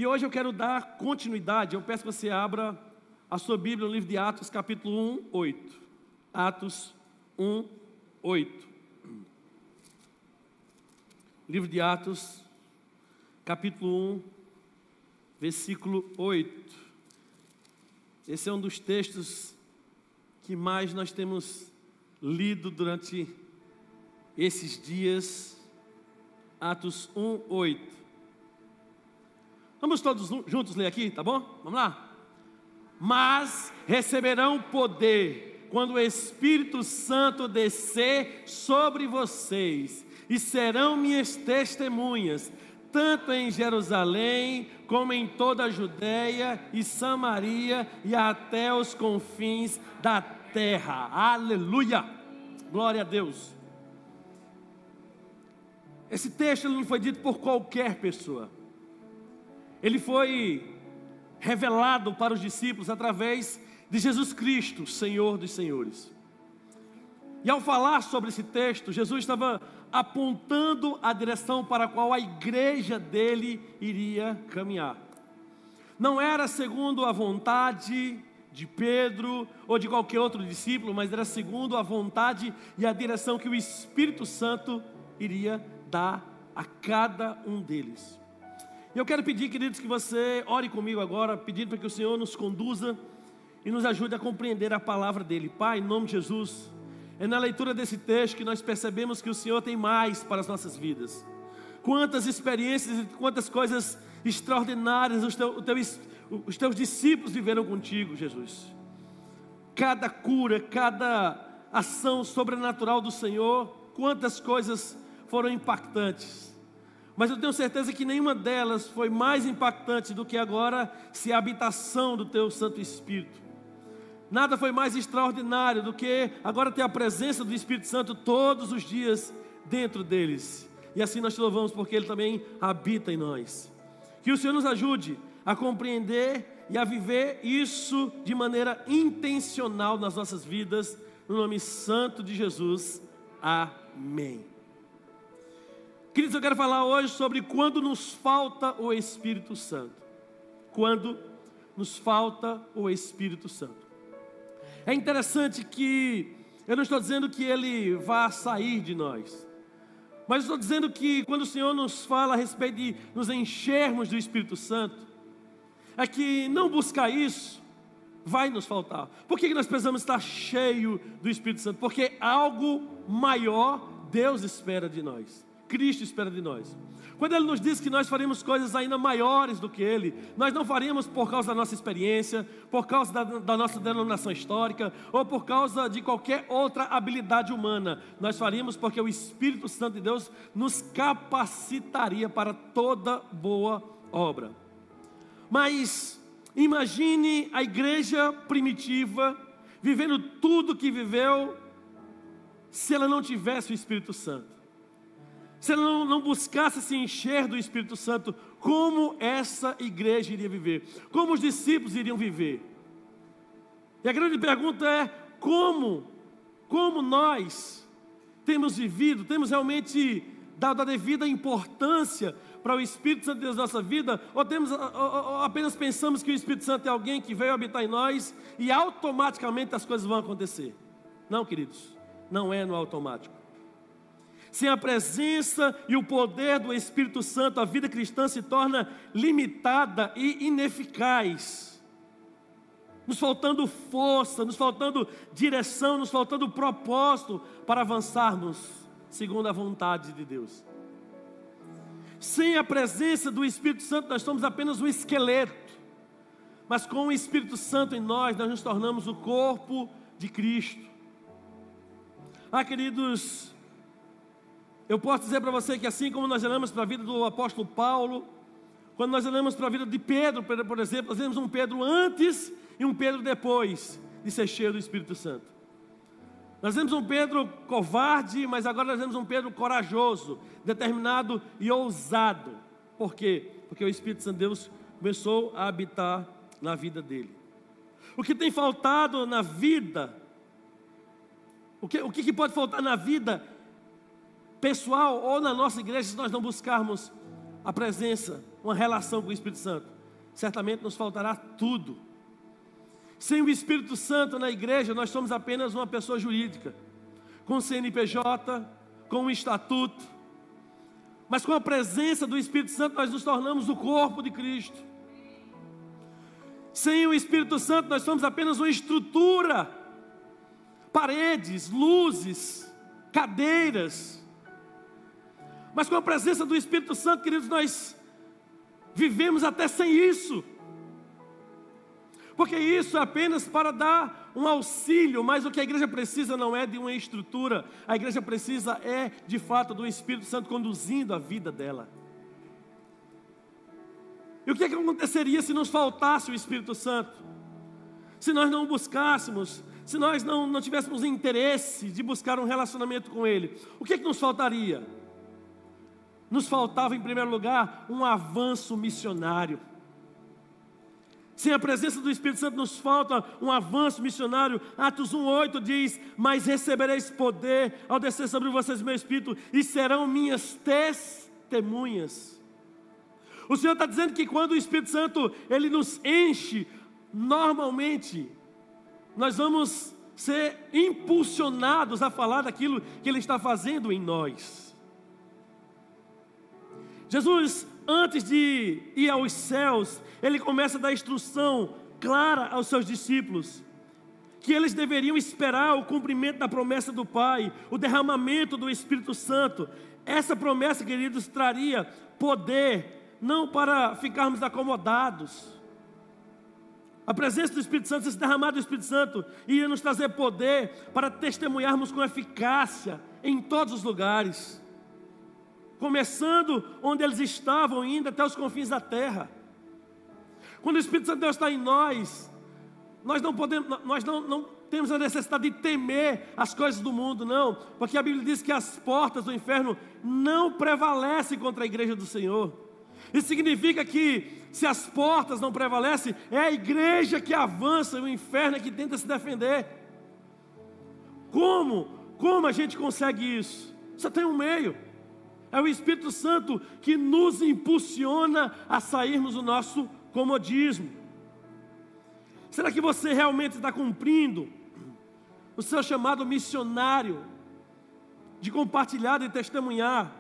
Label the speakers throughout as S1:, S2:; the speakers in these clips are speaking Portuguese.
S1: E hoje eu quero dar continuidade. Eu peço que você abra a sua Bíblia no livro de Atos, capítulo 1, 8. Atos 1, 8. Livro de Atos, capítulo 1, versículo 8. Esse é um dos textos que mais nós temos lido durante esses dias. Atos 1, 8. Vamos todos juntos ler aqui, tá bom? Vamos lá? Mas receberão poder quando o Espírito Santo descer sobre vocês, e serão minhas testemunhas, tanto em Jerusalém, como em toda a Judéia e Samaria, e até os confins da terra. Aleluia! Glória a Deus! Esse texto não foi dito por qualquer pessoa. Ele foi revelado para os discípulos através de Jesus Cristo, Senhor dos Senhores. E ao falar sobre esse texto, Jesus estava apontando a direção para a qual a igreja dele iria caminhar. Não era segundo a vontade de Pedro ou de qualquer outro discípulo, mas era segundo a vontade e a direção que o Espírito Santo iria dar a cada um deles. E eu quero pedir, queridos, que você ore comigo agora, pedindo para que o Senhor nos conduza e nos ajude a compreender a palavra dele. Pai, em nome de Jesus, é na leitura desse texto que nós percebemos que o Senhor tem mais para as nossas vidas. Quantas experiências e quantas coisas extraordinárias os teus discípulos viveram contigo, Jesus. Cada cura, cada ação sobrenatural do Senhor, quantas coisas foram impactantes. Mas eu tenho certeza que nenhuma delas foi mais impactante do que agora se a habitação do teu Santo Espírito. Nada foi mais extraordinário do que agora ter a presença do Espírito Santo todos os dias dentro deles. E assim nós te louvamos porque Ele também habita em nós. Que o Senhor nos ajude a compreender e a viver isso de maneira intencional nas nossas vidas, no nome santo de Jesus. Amém. Queridos, eu quero falar hoje sobre quando nos falta o Espírito Santo. Quando nos falta o Espírito Santo. É interessante que eu não estou dizendo que ele vá sair de nós, mas estou dizendo que quando o Senhor nos fala a respeito de nos enchermos do Espírito Santo, é que não buscar isso vai nos faltar. Por que nós precisamos estar cheio do Espírito Santo? Porque algo maior Deus espera de nós. Cristo espera de nós. Quando Ele nos diz que nós faremos coisas ainda maiores do que Ele, nós não faríamos por causa da nossa experiência, por causa da nossa denominação histórica, ou por causa de qualquer outra habilidade humana. Nós faríamos porque o Espírito Santo de Deus nos capacitaria para toda boa obra. Mas imagine a igreja primitiva vivendo tudo que viveu se ela não tivesse o Espírito Santo. Se ela não buscasse se encher do Espírito Santo, como essa igreja iria viver? Como os discípulos iriam viver? E a grande pergunta é, como nós temos vivido, temos realmente dado a devida importância para o Espírito Santo de Deus na nossa vida, ou apenas pensamos que o Espírito Santo é alguém que veio habitar em nós e automaticamente as coisas vão acontecer? Não, queridos, não é no automático. Sem a presença e o poder do Espírito Santo, a vida cristã se torna limitada e ineficaz. Nos faltando força, nos faltando direção, nos faltando propósito para avançarmos segundo a vontade de Deus. Sem a presença do Espírito Santo, nós somos apenas um esqueleto. Mas com o Espírito Santo em nós nos tornamos o corpo de Cristo. Queridos, eu posso dizer para você que assim como nós olhamos para a vida do apóstolo Paulo, quando nós olhamos para a vida de Pedro, por exemplo, nós vemos um Pedro antes e um Pedro depois de ser cheio do Espírito Santo. Nós vemos um Pedro covarde, mas agora nós vemos um Pedro corajoso, determinado e ousado. Por quê? Porque o Espírito Santo de Deus começou a habitar na vida dele. O que tem faltado na vida, o que pode faltar na vida pessoal ou na nossa igreja se nós não buscarmos a presença, uma relação com o Espírito Santo, certamente nos faltará tudo. Sem o Espírito Santo na igreja, nós somos apenas uma pessoa jurídica, com CNPJ, com um estatuto. Mas com a presença do Espírito Santo, nós nos tornamos o corpo de Cristo. Sem o Espírito Santo, nós somos apenas uma estrutura, paredes, luzes, cadeiras. Mas com a presença do Espírito Santo, queridos, nós vivemos até sem isso. Porque isso é apenas para dar um auxílio, mas o que a igreja precisa não é de uma estrutura. A igreja precisa de fato, do Espírito Santo conduzindo a vida dela. E o que aconteceria se nos faltasse o Espírito Santo? Se nós não o buscássemos, se nós não tivéssemos interesse de buscar um relacionamento com Ele, o que nos faltaria? Nos faltava, em primeiro lugar, um avanço missionário. Sem a presença do Espírito Santo nos falta um avanço missionário. Atos 1:8 diz: mas recebereis poder ao descer sobre vocês meu Espírito, e serão minhas testemunhas. O Senhor está dizendo que quando o Espírito Santo Ele nos enche, normalmente nós vamos ser impulsionados a falar daquilo que Ele está fazendo em nós. Jesus, antes de ir aos céus, Ele começa a dar instrução clara aos seus discípulos, que eles deveriam esperar o cumprimento da promessa do Pai, o derramamento do Espírito Santo. Essa promessa, queridos, traria poder, não para ficarmos acomodados. A presença do Espírito Santo, esse derramado do Espírito Santo, ia nos trazer poder para testemunharmos com eficácia em todos os lugares, começando onde eles estavam, indo até os confins da terra. Quando o Espírito Santo de Deus está em nós, nós não temos a necessidade de temer as coisas do mundo, não, porque a Bíblia diz que as portas do inferno não prevalecem contra a igreja do Senhor. Isso significa que, se as portas não prevalecem, é a igreja que avança, e o inferno é que tenta se defender. Como a gente consegue isso? Só tem um meio. É o Espírito Santo que nos impulsiona a sairmos do nosso comodismo. Será que você realmente está cumprindo o seu chamado missionário de compartilhar, de testemunhar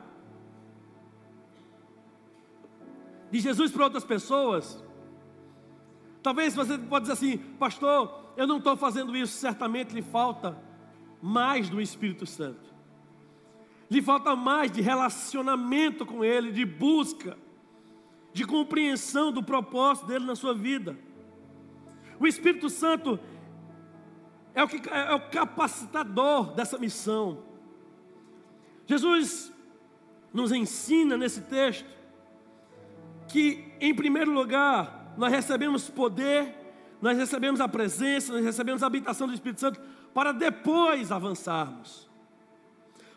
S1: de Jesus para outras pessoas? Talvez você pode dizer assim: pastor, eu não estou fazendo isso. Certamente lhe falta mais do Espírito Santo. Lhe falta mais de relacionamento com Ele, de busca, de compreensão do propósito dEle na sua vida. O Espírito Santo é o capacitador dessa missão. Jesus nos ensina nesse texto que, em primeiro lugar, nós recebemos poder, nós recebemos a presença, nós recebemos a habitação do Espírito Santo para depois avançarmos,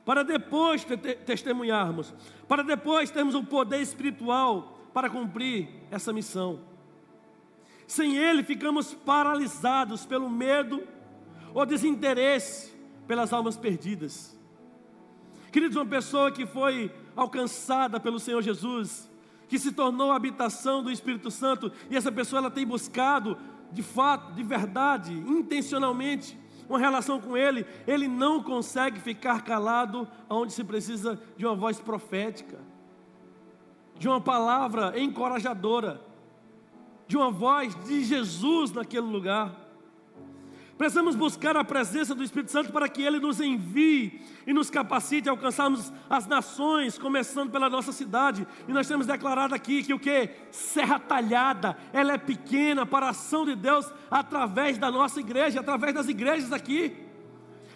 S1: para depois testemunharmos, para depois termos o poder espiritual para cumprir essa missão. Sem Ele ficamos paralisados pelo medo ou desinteresse pelas almas perdidas. Queridos, uma pessoa que foi alcançada pelo Senhor Jesus, que se tornou a habitação do Espírito Santo, e essa pessoa ela tem buscado de fato, de verdade, intencionalmente, uma relação com Ele, ele não consegue ficar calado onde se precisa de uma voz profética, de uma palavra encorajadora, de uma voz de Jesus naquele lugar. Precisamos buscar a presença do Espírito Santo para que Ele nos envie e nos capacite a alcançarmos as nações, começando pela nossa cidade. E nós temos declarado aqui que o que? Serra Talhada, ela é pequena para a ação de Deus através da nossa igreja, através das igrejas aqui.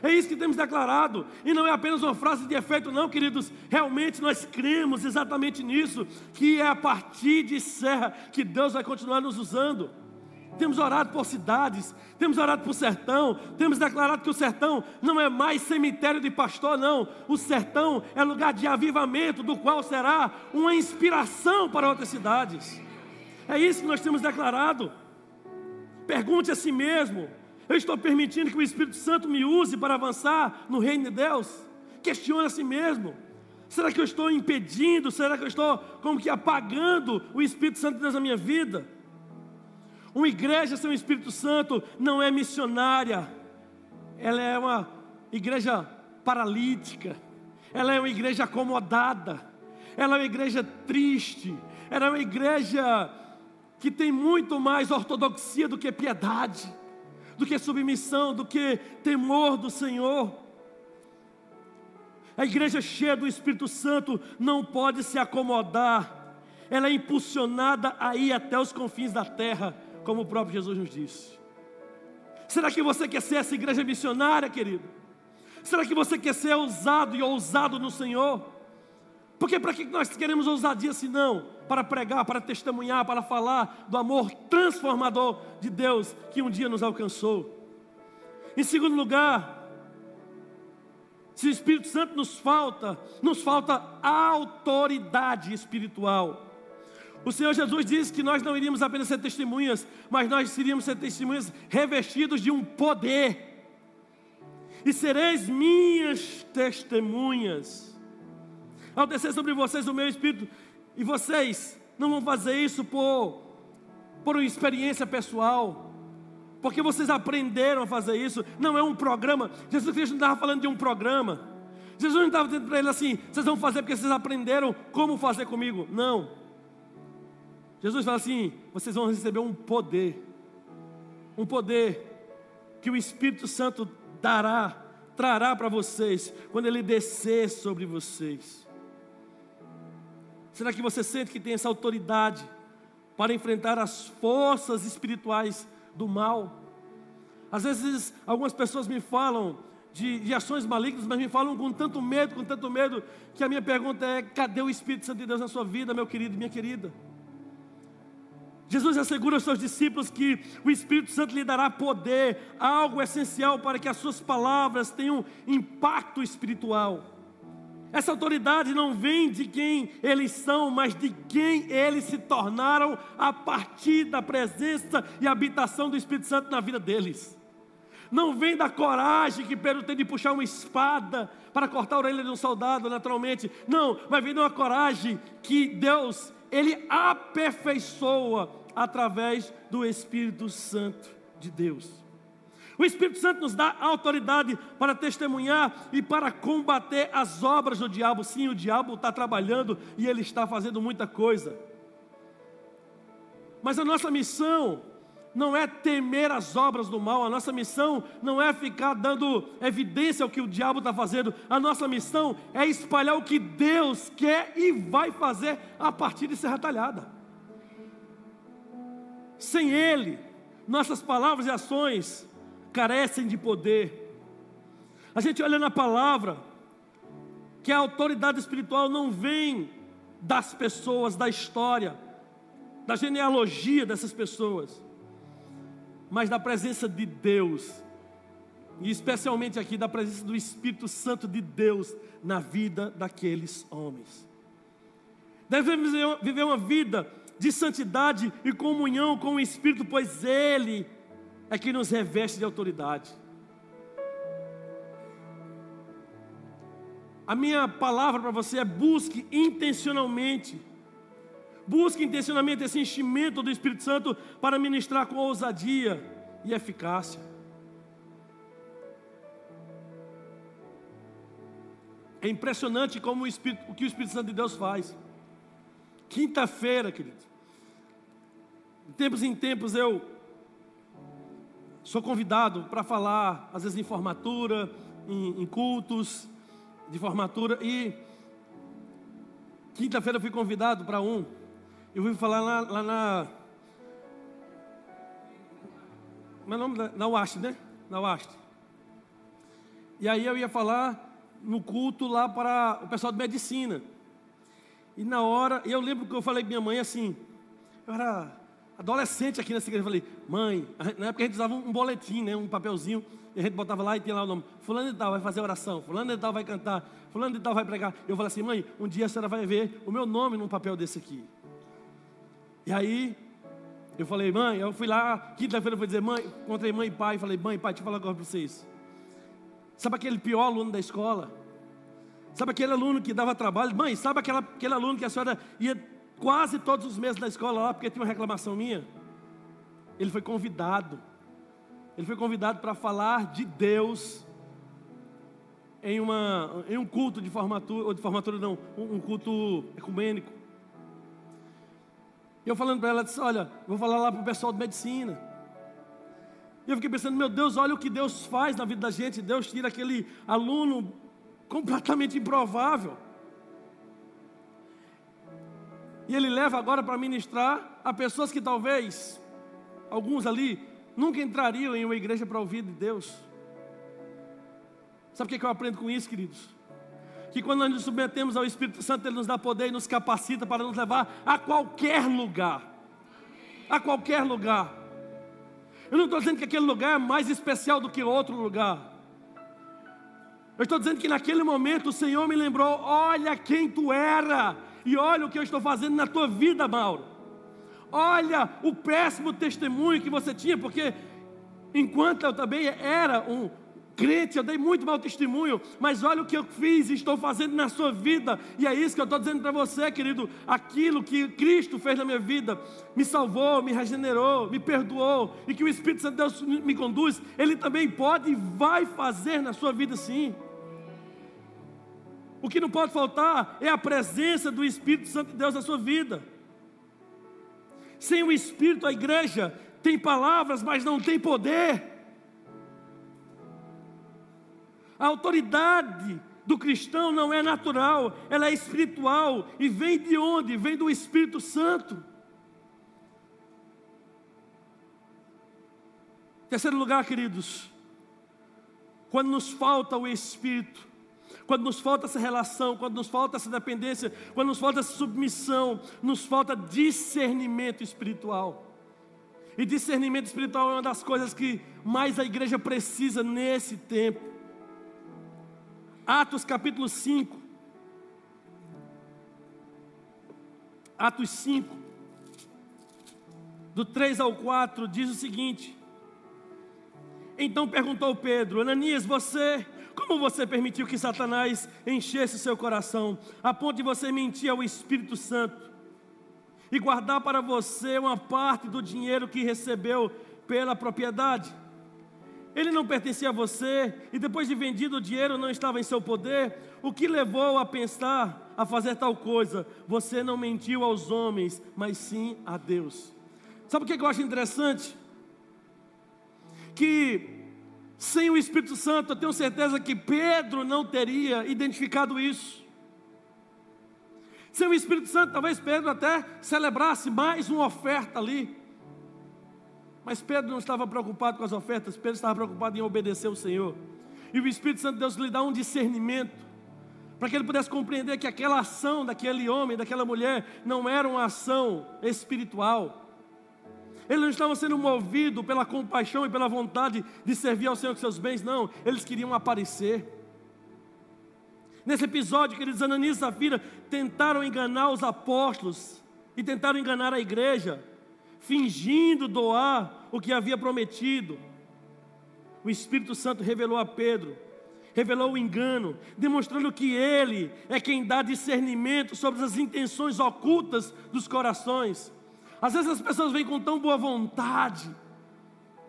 S1: É isso que temos declarado, e não é apenas uma frase de efeito não, queridos. Realmente nós cremos exatamente nisso, que é a partir de Serra que Deus vai continuar nos usando. Temos orado por cidades, temos orado por sertão, temos declarado que o sertão não é mais cemitério de pastor, não. O sertão é lugar de avivamento, do qual será uma inspiração para outras cidades. É isso que nós temos declarado. Pergunte a si mesmo: eu estou permitindo que o Espírito Santo me use para avançar no reino de Deus? Questione a si mesmo. Será que eu estou impedindo? Será que eu estou como que apagando o Espírito Santo de Deus na minha vida? Uma igreja sem o Espírito Santo não é missionária. Ela é uma igreja paralítica. Ela é uma igreja acomodada. Ela é uma igreja triste. Ela é uma igreja que tem muito mais ortodoxia do que piedade, do que submissão, do que temor do Senhor. A igreja cheia do Espírito Santo não pode se acomodar. Ela é impulsionada a ir até os confins da terra, como o próprio Jesus nos disse. Será que você quer ser essa igreja missionária, querido? Será que você quer ser ousado e ousado no Senhor? Porque para que nós queremos ousadia se não? Para pregar, para testemunhar, para falar do amor transformador de Deus que um dia nos alcançou. Em segundo lugar, se o Espírito Santo nos falta autoridade espiritual. O Senhor Jesus disse que nós não iríamos apenas ser testemunhas, mas nós iríamos ser testemunhas revestidos de um poder. E sereis minhas testemunhas. Ao descer sobre vocês o meu Espírito, e vocês não vão fazer isso por uma experiência pessoal, porque vocês aprenderam a fazer isso. Não é um programa. Jesus Cristo não estava falando de um programa. Jesus não estava dizendo para ele assim: vocês vão fazer porque vocês aprenderam como fazer comigo. Não. Jesus fala assim: vocês vão receber um poder que o Espírito Santo trará para vocês, quando Ele descer sobre vocês. Será que você sente que tem essa autoridade para enfrentar as forças espirituais do mal? Às vezes algumas pessoas me falam de ações malignas, mas me falam com tanto medo, que a minha pergunta é: cadê o Espírito Santo de Deus na sua vida, meu querido e minha querida? Jesus assegura aos seus discípulos que o Espírito Santo lhe dará poder, algo essencial para que as suas palavras tenham impacto espiritual. Essa autoridade não vem de quem eles são, mas de quem eles se tornaram a partir da presença e habitação do Espírito Santo na vida deles. Não vem da coragem que Pedro tem de puxar uma espada para cortar a orelha de um soldado naturalmente. Não, mas vem de uma coragem que Deus, Ele aperfeiçoa através do Espírito Santo de Deus. O Espírito Santo nos dá autoridade para testemunhar e para combater as obras do diabo. Sim, o diabo está trabalhando e ele está fazendo muita coisa. Mas a nossa missão não é temer as obras do mal. A nossa missão não é ficar dando evidência ao que o diabo está fazendo. A nossa missão é espalhar o que Deus quer e vai fazer a partir de Serra Talhada. Sem Ele, nossas palavras e ações carecem de poder. A gente olha na palavra que a autoridade espiritual não vem das pessoas, da história, da genealogia dessas pessoas, mas da presença de Deus, e especialmente aqui da presença do Espírito Santo de Deus na vida daqueles homens. Devemos viver uma vida de santidade e comunhão com o Espírito, pois Ele é que nos reveste de autoridade. A minha palavra para você é: busque intencionalmente esse enchimento do Espírito Santo para ministrar com ousadia e eficácia. É impressionante como o que o Espírito Santo de Deus faz. Quinta-feira, querido, de tempos em tempos eu sou convidado para falar, às vezes em formatura, em cultos de formatura. E quinta-feira eu fui convidado para eu fui falar lá na... Meu nome na UAST, né? Na UAST. E aí eu ia falar no culto lá para o pessoal de medicina. E na hora, eu lembro que eu falei com minha mãe assim, eu era adolescente aqui nessa igreja, eu falei: mãe, na época a gente usava um boletim, né, um papelzinho, e a gente botava lá e tinha lá o nome: fulano de tal vai fazer oração, fulano de tal vai cantar, fulano de tal vai pregar. Eu falei assim: mãe, um dia a senhora vai ver o meu nome num papel desse aqui. E aí, eu falei: mãe, eu fui lá, quinta-feira eu fui dizer: mãe, encontrei mãe e pai, e falei: mãe e pai, deixa eu falar agora para vocês. Sabe aquele pior aluno da escola? Sabe aquele aluno que dava trabalho? Mãe, sabe aquele aluno que a senhora ia quase todos os meses na escola lá porque tinha uma reclamação minha? Ele foi convidado. Ele foi convidado para falar de Deus em um culto de formatura, ou de formatura não, um culto ecumênico. E eu falando para ela, disse, olha, vou falar lá para o pessoal de medicina. E eu fiquei pensando, meu Deus, olha o que Deus faz na vida da gente. Deus tira aquele aluno completamente improvável. E Ele leva agora para ministrar a pessoas que talvez, alguns ali, nunca entrariam em uma igreja para ouvir de Deus. Sabe o que eu aprendo com isso, queridos? Que quando nós nos submetemos ao Espírito Santo, Ele nos dá poder e nos capacita para nos levar a qualquer lugar. A qualquer lugar. Eu não estou dizendo que aquele lugar é mais especial do que outro lugar. Eu estou dizendo que naquele momento o Senhor me lembrou, olha quem tu era, e olha o que eu estou fazendo na tua vida, Mauro. Olha o péssimo testemunho que você tinha, porque enquanto eu também era um crente, eu dei muito mau testemunho, mas olha o que eu fiz e estou fazendo na sua vida, e é isso que eu estou dizendo para você, querido, aquilo que Cristo fez na minha vida, me salvou, me regenerou, me perdoou, e que o Espírito Santo de Deus me conduz, Ele também pode e vai fazer na sua vida sim. O que não pode faltar é a presença do Espírito Santo de Deus na sua vida. Sem o Espírito, a igreja tem palavras, mas não tem poder. A autoridade do cristão não é natural, ela é espiritual. E vem de onde? Vem do Espírito Santo. Terceiro lugar, queridos, quando nos falta o Espírito, quando nos falta essa relação, quando nos falta essa dependência, quando nos falta essa submissão, nos falta discernimento espiritual. E discernimento espiritual é uma das coisas que mais a igreja precisa nesse tempo. Atos capítulo 5. Atos 5, do 3 ao 4, diz o seguinte: então perguntou Pedro, Ananias, como você permitiu que Satanás enchesse o seu coração, a ponto de você mentir ao Espírito Santo e guardar para você uma parte do dinheiro que recebeu pela propriedade? Ele não pertencia a você, e depois de vendido o dinheiro não estava em seu poder? O que levou a pensar, a fazer tal coisa? Você não mentiu aos homens, mas sim a Deus. Sabe o que eu acho interessante? Que sem o Espírito Santo, eu tenho certeza que Pedro não teria identificado isso. Sem o Espírito Santo, talvez Pedro até celebrasse mais uma oferta ali. Mas Pedro não estava preocupado com as ofertas, Pedro estava preocupado em obedecer ao Senhor. E o Espírito Santo de Deus lhe dá um discernimento, para que ele pudesse compreender que aquela ação daquele homem, daquela mulher, não era uma ação espiritual. Eles não estavam sendo movidos pela compaixão e pela vontade de servir ao Senhor com seus bens, não. Eles queriam aparecer. Nesse episódio, queridos, Ananias e Safira tentaram enganar os apóstolos e tentaram enganar a igreja, fingindo doar o que havia prometido. O Espírito Santo revelou a Pedro, revelou o engano, demonstrando que Ele é quem dá discernimento sobre as intenções ocultas dos corações. Às vezes as pessoas vêm com tão boa vontade,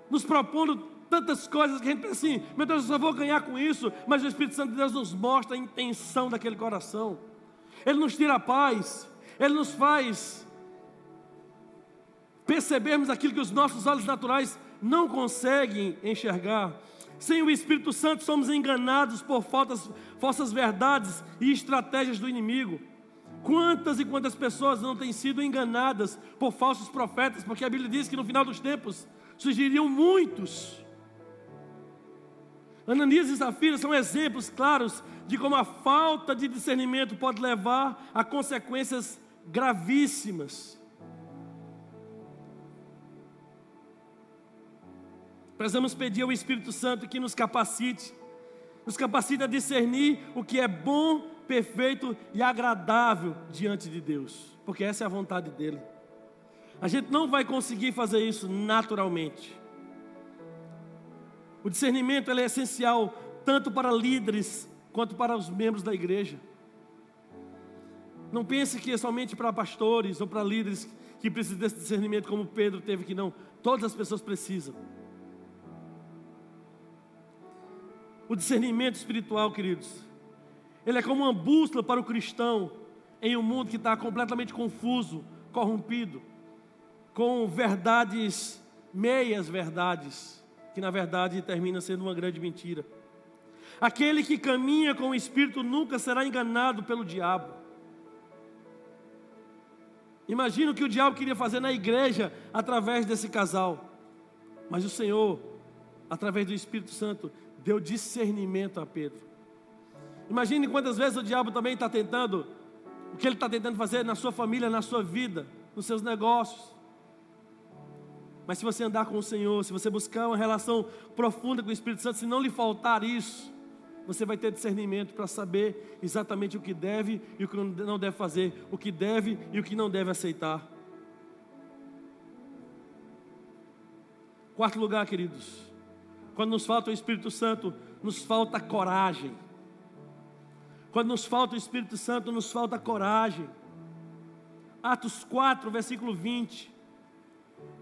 S1: nos propondo tantas coisas que a gente pensa assim, meu Deus, eu só vou ganhar com isso. Mas o Espírito Santo de Deus nos mostra a intenção daquele coração. Ele nos tira a paz, Ele nos faz percebermos aquilo que os nossos olhos naturais não conseguem enxergar. Sem o Espírito Santo somos enganados por falsas verdades e estratégias do inimigo. Quantas e quantas pessoas não têm sido enganadas por falsos profetas, porque a Bíblia diz que no final dos tempos surgiriam muitos. Ananias e Safira são exemplos claros de como a falta de discernimento pode levar a consequências gravíssimas. Precisamos pedir ao Espírito Santo que nos capacite a discernir o que é bom, perfeito e agradável diante de Deus, porque essa é a vontade dEle. A gente não vai conseguir fazer isso naturalmente. O discernimento ele é essencial tanto para líderes quanto para os membros da igreja. Não pense que é somente para pastores ou para líderes que precisam desse discernimento, como Pedro teve, que não. Todas as pessoas precisam. O discernimento espiritual, queridos, ele é como uma bússola para o cristão em um mundo que está completamente confuso, corrompido, com verdades, meias verdades, que na verdade termina sendo uma grande mentira. Aquele que caminha com o Espírito nunca será enganado pelo diabo. Imagina o que o diabo queria fazer na igreja através desse casal, mas o Senhor, através do Espírito Santo, deu discernimento a Pedro. Imagine quantas vezes o diabo também está tentando, o que ele está tentando fazer na sua família, na sua vida, nos seus negócios. Mas se você andar com o Senhor, se você buscar uma relação profunda com o Espírito Santo, se não lhe faltar isso, você vai ter discernimento para saber exatamente o que deve e o que não deve fazer, o que deve e o que não deve aceitar. Quarto lugar, queridos, quando nos falta o Espírito Santo, nos falta coragem. Quando nos falta o Espírito Santo, nos falta coragem. Atos 4, versículo 20.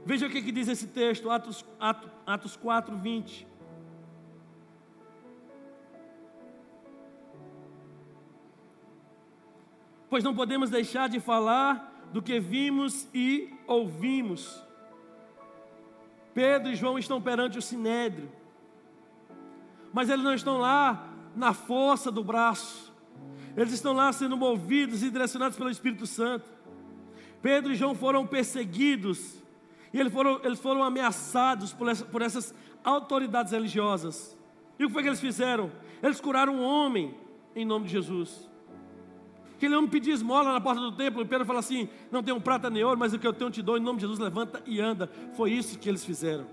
S1: Veja o que diz esse texto, Atos 4, 20. Pois não podemos deixar de falar do que vimos e ouvimos. Pedro e João estão perante o Sinédrio, mas eles não estão lá na força do braço, eles estão lá sendo movidos e direcionados pelo Espírito Santo. Pedro e João foram perseguidos, e eles foram ameaçados por essas autoridades religiosas. E o que foi que eles fizeram? Eles curaram um homem em nome de Jesus. Aquele homem pedia esmola na porta do templo, e Pedro fala assim: não tenho prata nem ouro, mas o que eu tenho te dou, em nome de Jesus, levanta e anda. Foi isso que eles fizeram.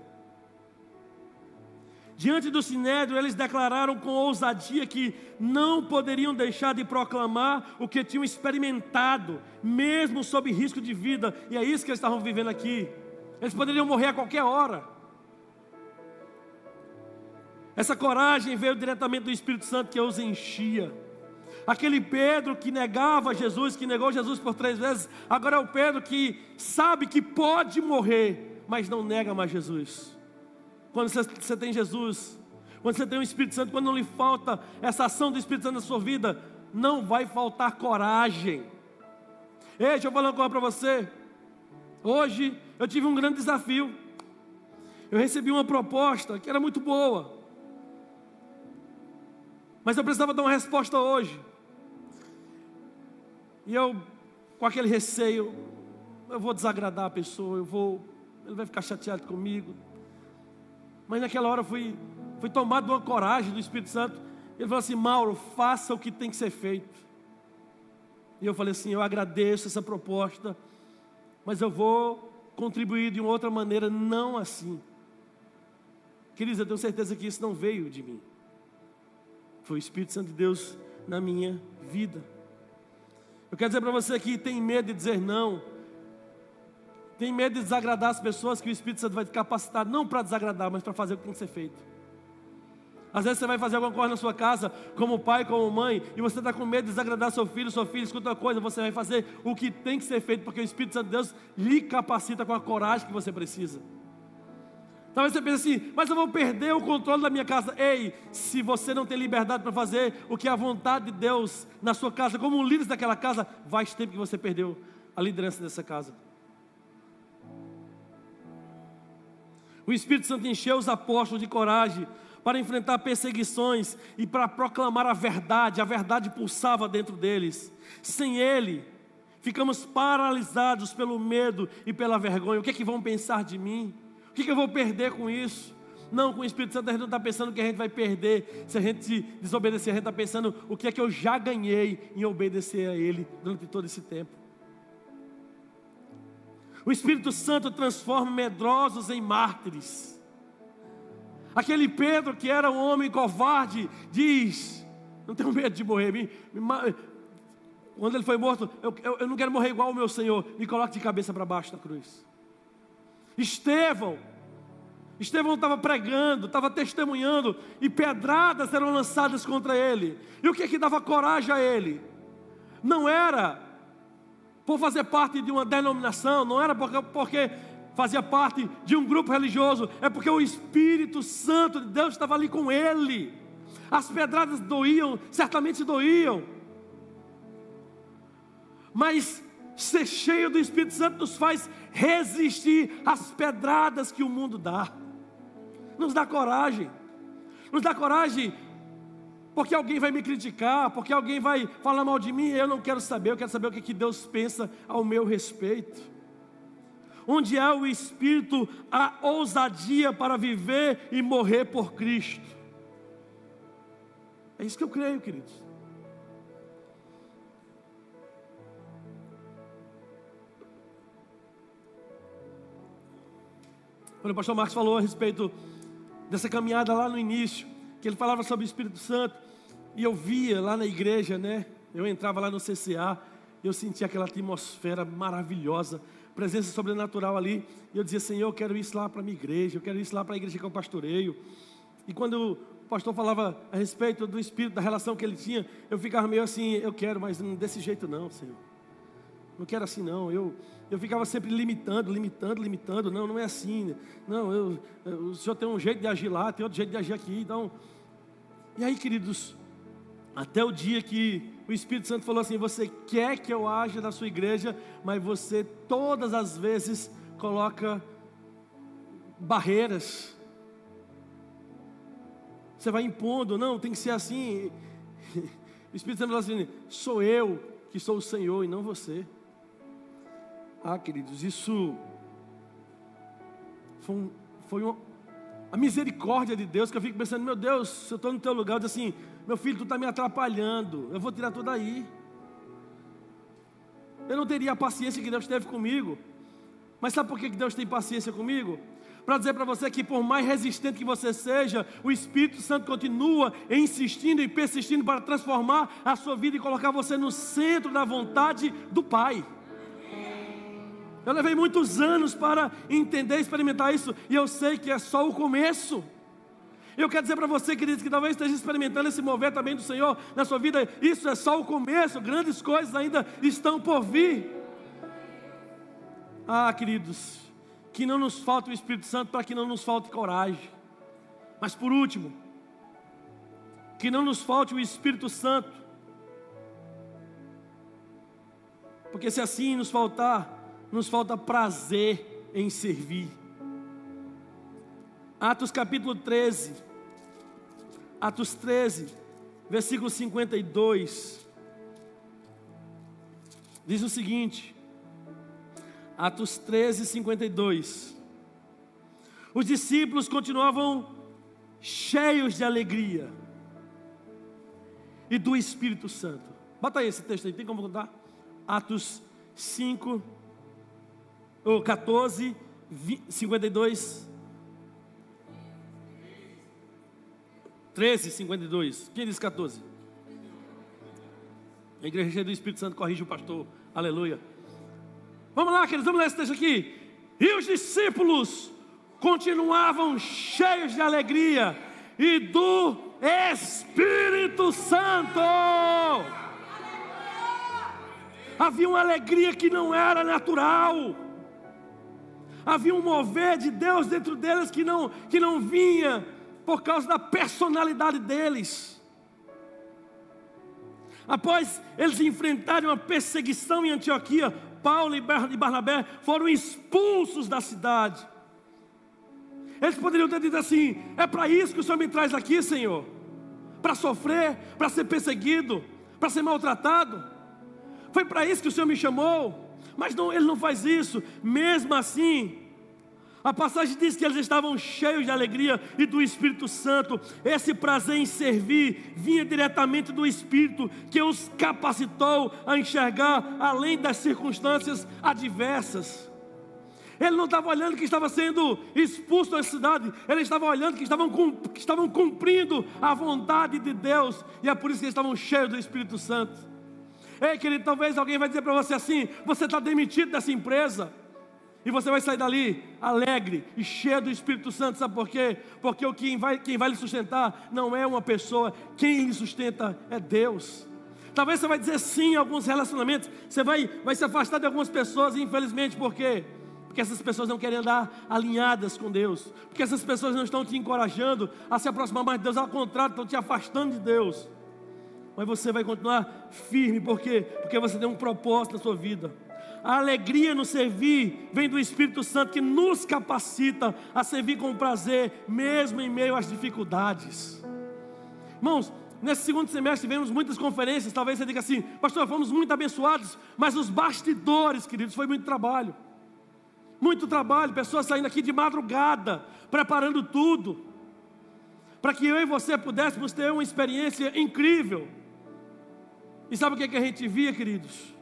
S1: Diante do Sinédrio, eles declararam com ousadia que não poderiam deixar de proclamar o que tinham experimentado, mesmo sob risco de vida. E é isso que eles estavam vivendo aqui. Eles poderiam morrer a qualquer hora. Essa coragem veio diretamente do Espírito Santo, que os enchia. Aquele Pedro que negava Jesus, que negou Jesus por 3 vezes, agora é o Pedro que sabe que pode morrer, mas não nega mais Jesus. Quando você tem Jesus, quando você tem o Espírito Santo, quando não lhe falta essa ação do Espírito Santo na sua vida, não vai faltar coragem. Ei, deixa eu falar uma coisa para você. Hoje eu tive um grande desafio. Eu recebi uma proposta que era muito boa, mas eu precisava dar uma resposta hoje. E eu, com aquele receio, eu vou desagradar a pessoa, ele vai ficar chateado comigo. Mas naquela hora eu fui tomado de uma coragem do Espírito Santo. Ele falou assim: Mauro, faça o que tem que ser feito. E eu falei assim: eu agradeço essa proposta, mas eu vou contribuir de uma outra maneira, não assim. Queridos, eu tenho certeza que isso não veio de mim. Foi o Espírito Santo de Deus na minha vida. Eu quero dizer para você que tem medo de dizer não, tem medo de desagradar as pessoas, que o Espírito Santo vai te capacitar, não para desagradar, mas para fazer o que tem que ser feito. Às vezes você vai fazer alguma coisa na sua casa, como pai, como mãe, e você está com medo de desagradar seu filho, sua filha, escuta uma coisa, você vai fazer o que tem que ser feito, porque o Espírito Santo de Deus lhe capacita com a coragem que você precisa. Talvez você pense assim: mas eu vou perder o controle da minha casa. Ei, se você não tem liberdade para fazer o que é a vontade de Deus na sua casa, como um líder daquela casa, faz tempo que você perdeu a liderança dessa casa. O Espírito Santo encheu os apóstolos de coragem para enfrentar perseguições e para proclamar a verdade pulsava dentro deles. Sem Ele, ficamos paralisados pelo medo e pela vergonha. O que é que vão pensar de mim? O que eu vou perder com isso? Não, com o Espírito Santo a gente não está pensando que a gente vai perder se a gente desobedecer. A gente está pensando o que é que eu já ganhei em obedecer a Ele durante todo esse tempo. O Espírito Santo transforma medrosos em mártires. Aquele Pedro que era um homem covarde diz: não tenho medo de morrer. Quando ele foi morto, eu não quero morrer igual o meu Senhor. Me coloque de cabeça para baixo da cruz. Estevão, Estevão estava pregando, estava testemunhando, e pedradas eram lançadas contra ele. E o que dava coragem a ele? Não era por fazer parte de uma denominação, não era porque fazia parte de um grupo religioso, é porque o Espírito Santo de Deus estava ali com ele. As pedradas doíam, certamente doíam, mas ser cheio do Espírito Santo nos faz resistir às pedradas que o mundo dá. Nos dá coragem porque alguém vai me criticar, porque alguém vai falar mal de mim. Eu não quero saber, eu quero saber o que Deus pensa ao meu respeito. Onde há o Espírito, há ousadia para viver e morrer por Cristo. É isso que eu creio, queridos. Quando o pastor Marcos falou a respeito dessa caminhada lá no início, que ele falava sobre o Espírito Santo, e eu via lá na igreja, né? Eu entrava lá no CCA, eu sentia aquela atmosfera maravilhosa, presença sobrenatural ali, e eu dizia: Senhor, eu quero isso lá para a minha igreja, eu quero isso lá para a igreja que eu pastoreio. E quando o pastor falava a respeito do Espírito, da relação que ele tinha, eu ficava meio assim: eu quero, mas não desse jeito não, Senhor, não quero assim não. Eu ficava sempre limitando, não é assim, não, o Senhor tem um jeito de agir lá, tem outro jeito de agir aqui, então. E aí, queridos, até o dia que o Espírito Santo falou assim: você quer que eu aja na sua igreja, mas você todas as vezes coloca barreiras, você vai impondo, não, tem que ser assim. O Espírito Santo falou assim: sou eu que sou o Senhor e não você. Ah, queridos, isso foi a misericórdia de Deus, que eu fico pensando: meu Deus, se eu estou no teu lugar, eu digo assim: meu filho, tu está me atrapalhando, eu vou tirar tudo aí. Eu não teria a paciência que Deus teve comigo. Mas sabe por que Deus tem paciência comigo? Para dizer para você que por mais resistente que você seja, o Espírito Santo continua insistindo e persistindo para transformar a sua vida e colocar você no centro da vontade do Pai. Eu levei muitos anos para entender, experimentar isso, e eu sei que é só o começo. Eu quero dizer para você, queridos, que talvez esteja experimentando esse mover também do Senhor na sua vida. Isso é só o começo, grandes coisas ainda estão por vir. Ah, queridos, que não nos falte o Espírito Santo, para que não nos falte coragem. Mas por último, que não nos falte o Espírito Santo, porque se assim nos faltar, nos falta prazer em servir. Atos capítulo 13, Atos 13, versículo 52, diz o seguinte, Atos 13, 52, os discípulos continuavam cheios de alegria e do Espírito Santo. Bota aí esse texto aí, tem como contar? Atos 5, ou 14, 52, 13, 52. Quem disse 14? A igreja cheia do Espírito Santo corrige o pastor. Aleluia. Vamos lá, queridos, vamos ler esse texto aqui. E os discípulos continuavam cheios de alegria e do Espírito Santo. Havia uma alegria que não era natural. Havia um mover de Deus dentro deles que não vinha por causa da personalidade deles. Após eles enfrentarem uma perseguição em Antioquia, Paulo e Barnabé foram expulsos da cidade. Eles poderiam ter dito assim: é para isso que o Senhor me traz aqui, Senhor? Para sofrer, para ser perseguido, para ser maltratado? Foi para isso que o Senhor me chamou? Mas não, ele não faz isso. Mesmo assim, a passagem diz que eles estavam cheios de alegria e do Espírito Santo. Esse prazer em servir vinha diretamente do Espírito, que os capacitou a enxergar além das circunstâncias adversas. Ele não estava olhando que estava sendo expulso da cidade, ele estava olhando que estavam cumprindo a vontade de Deus, e é por isso que eles estavam cheios do Espírito Santo. Ei, querido, talvez alguém vai dizer para você assim: você está demitido dessa empresa. E você vai sair dali alegre e cheio do Espírito Santo. Sabe por quê? Porque quem vai lhe sustentar não é uma pessoa. Quem lhe sustenta é Deus. Talvez você vai dizer sim a alguns relacionamentos. Você vai se afastar de algumas pessoas, infelizmente. Por quê? Porque essas pessoas não querem andar alinhadas com Deus. Porque essas pessoas não estão te encorajando a se aproximar mais de Deus. Ao contrário, estão te afastando de Deus. Mas você vai continuar firme. Por quê? Porque você tem um propósito na sua vida. A alegria no servir vem do Espírito Santo, que nos capacita a servir com prazer, mesmo em meio às dificuldades. Irmãos, nesse segundo semestre tivemos muitas conferências. Talvez você diga assim: pastor, fomos muito abençoados. Mas os bastidores, queridos, foi muito trabalho. Muito trabalho, pessoas saindo aqui de madrugada, preparando tudo, para que eu e você pudéssemos ter uma experiência incrível. E sabe o que a gente via, queridos?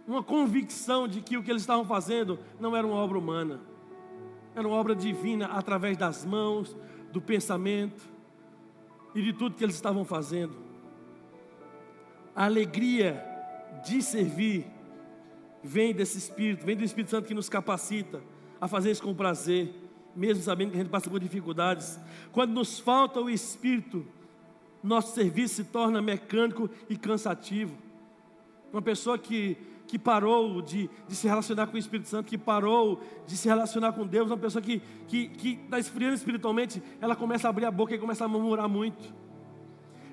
S1: Uma convicção de que o que eles estavam fazendo não era uma obra humana, era uma obra divina, através das mãos, do pensamento e de tudo que eles estavam fazendo. A alegria de servir vem desse Espírito, vem do Espírito Santo, que nos capacita a fazer isso com prazer, mesmo sabendo que a gente passa por dificuldades. Quando nos falta o Espírito, nosso serviço se torna mecânico e cansativo. Uma pessoa que parou de se relacionar com o Espírito Santo, que parou de se relacionar com Deus, uma pessoa que está esfriando espiritualmente, ela começa a abrir a boca e começa a murmurar muito.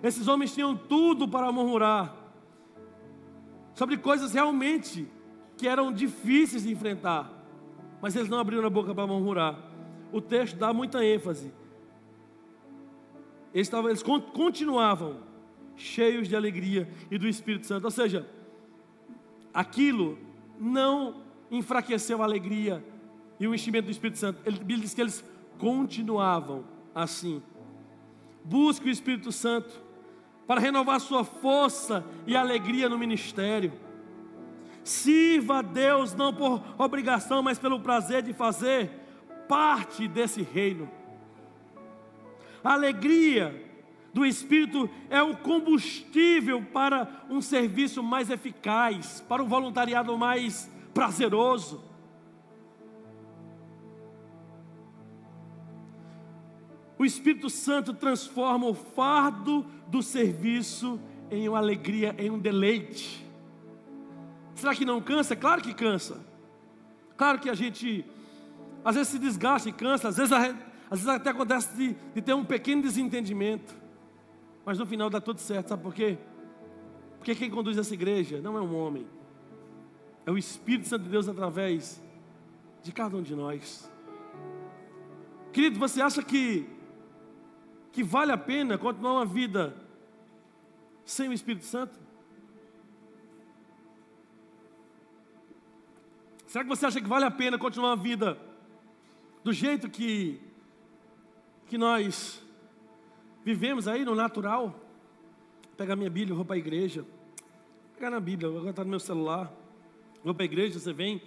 S1: Esses homens tinham tudo para murmurar sobre coisas realmente que eram difíceis de enfrentar, mas eles não abriram a boca para murmurar. O texto dá muita ênfase. Eles continuavam cheios de alegria e do Espírito Santo. Ou seja, aquilo não enfraqueceu a alegria e o enchimento do Espírito Santo. Ele diz que eles continuavam assim. Busque o Espírito Santo para renovar sua força e alegria no ministério. Sirva a Deus não por obrigação, mas pelo prazer de fazer parte desse reino. A alegria do Espírito é o combustível para um serviço mais eficaz, para um voluntariado mais prazeroso. O Espírito Santo transforma o fardo do serviço em uma alegria, em um deleite. Será que não cansa? Claro que cansa. Claro que a gente às vezes se desgasta e cansa, às vezes até acontece de ter um pequeno desentendimento. Mas no final dá tudo certo, sabe por quê? Porque quem conduz essa igreja não é um homem, é o Espírito Santo de Deus através de cada um de nós. Querido, você acha que vale a pena continuar uma vida sem o Espírito Santo? Será que você acha que vale a pena continuar uma vida do jeito que nós vivemos aí no natural? Pegar minha Bíblia, vou para a igreja. Pegar na Bíblia, agora está no meu celular. Vou para a igreja, você vem,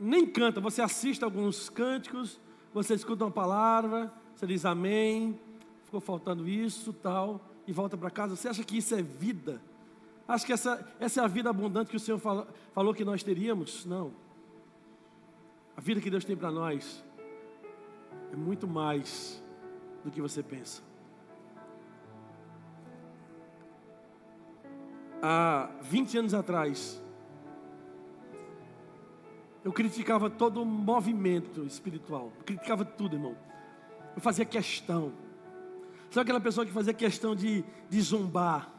S1: nem canta, você assiste alguns cânticos, você escuta uma palavra, você diz amém, ficou faltando isso, tal, e volta para casa. Você acha que isso é vida? Acha que essa é a vida abundante que o Senhor falou que nós teríamos? Não. A vida que Deus tem para nós é muito mais do que você pensa. Há 20 anos atrás, eu criticava todo o movimento espiritual. Eu criticava tudo, irmão. Eu fazia questão. Sabe aquela pessoa que fazia questão de zombar,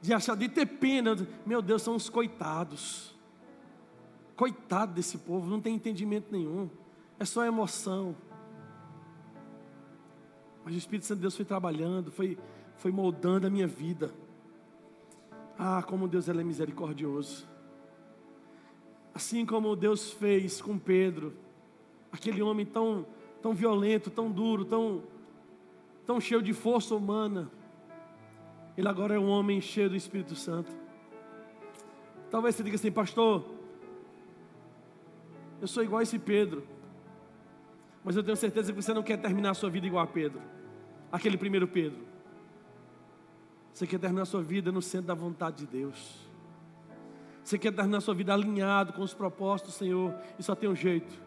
S1: de achar, de ter pena? Meu Deus, são uns coitados. Coitado desse povo, não tem entendimento nenhum. É só emoção. Mas o Espírito Santo de Deus foi trabalhando, foi moldando a minha vida. Ah, como Deus é misericordioso. Assim como Deus fez com Pedro, aquele homem tão violento, tão duro, tão cheio de força humana. Ele agora é um homem cheio do Espírito Santo. Talvez você diga assim: pastor, eu sou igual a esse Pedro. Mas eu tenho certeza que você não quer terminar a sua vida igual a Pedro, aquele primeiro Pedro. Você quer terminar a sua vida no centro da vontade de Deus. Você quer terminar sua vida alinhado com os propósitos do Senhor, e só tem um jeito: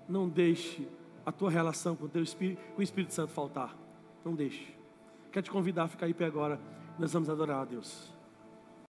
S1: não deixe a tua relação com o Espírito Santo faltar. Não deixe. Quero te convidar a ficar aí pé agora. Nós vamos adorar a Deus.